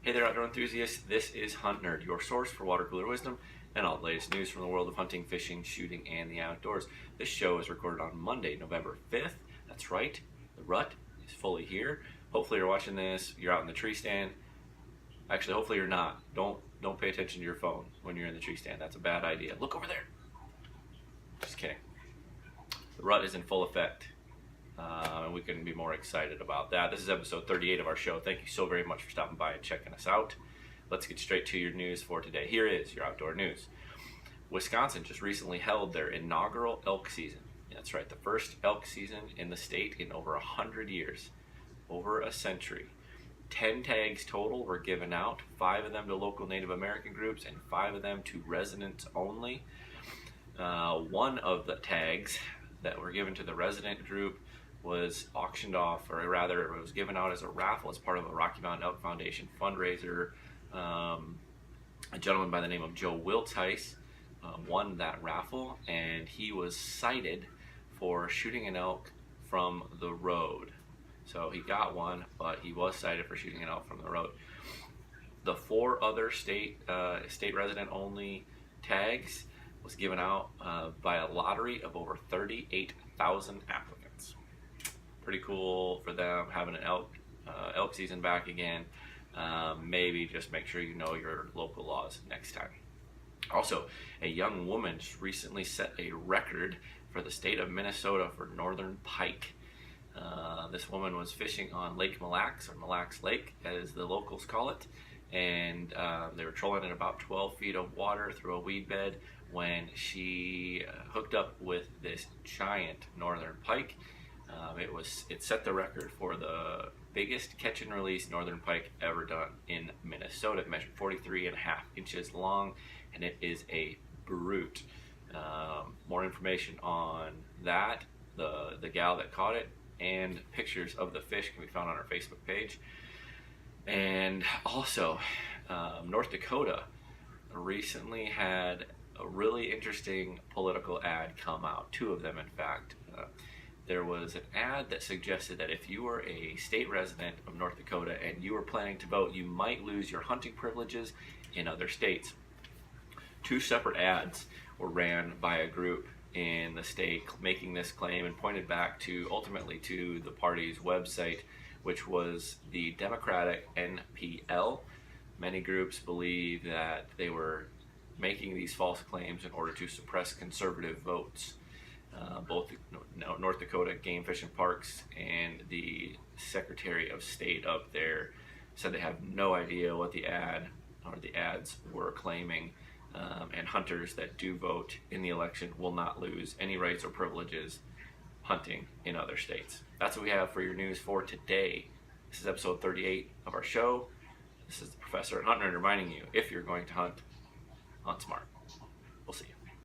Hey there, outdoor enthusiasts. This is HuntNerd, your source for water cooler wisdom and all the latest news from the world of hunting, fishing, shooting, and the outdoors. This show is recorded on Monday, November 5th. That's right, the rut is fully here. Hopefully you're watching this, you're out in the tree stand. Actually, hopefully you're not. Don't pay attention to your phone when you're in the tree stand. That's a bad idea. Look over there. Just kidding. The rut is in full effect. And we couldn't be more excited about that. This is episode 38 of our show. Thank you so very much for stopping by and checking us out. Let's get straight to your news for today. Here is your outdoor news. Wisconsin just recently held their inaugural elk season. That's right, the first elk season in the state in over 100 years, over a century. 10 tags total were given out, 5 of them to local Native American groups and 5 of them to residents only. One of the tags that were given to the resident group was auctioned off, or rather it was given out as a raffle as part of a Rocky Mountain Elk Foundation fundraiser. A gentleman by the name of Joe Wiltice won that raffle, and he was cited for shooting an elk from the road. So he got one, but he was cited for shooting an elk from the road. The 4 other state resident only tags was given out by a lottery of over 38,000 applicants. Pretty cool for them having an elk season back again. Maybe just make sure you know your local laws next time. Also, a young woman just recently set a record for the state of Minnesota for northern pike. This woman was fishing on Lake Mille Lacs, or Mille Lacs Lake as the locals call it, and they were trolling in about 12 feet of water through a weed bed when she hooked up with this giant northern pike. It set the record for the biggest catch and release northern pike ever done in Minnesota. It measured 43.5 inches long, and it is a brute. More information on that, the gal that caught it, and pictures of the fish can be found on our Facebook page. And also, North Dakota recently had a really interesting political ad come out, 2 of them in fact. There was an ad that suggested that if you were a state resident of North Dakota and you were planning to vote, you might lose your hunting privileges in other states. 2 separate ads were ran by a group in the state making this claim and pointed back to ultimately to the party's website, which was the Democratic NPL. Many groups believe that they were making these false claims in order to suppress conservative votes. Both North Dakota Game Fish and Parks and the Secretary of State up there said they have no idea what the ad or the ads were claiming, and hunters that do vote in the election will not lose any rights or privileges hunting in other states. That's what we have for your news for today. This is episode 38 of our show. This is the Professor at HuntNerd reminding you, if you're going to hunt, hunt smart.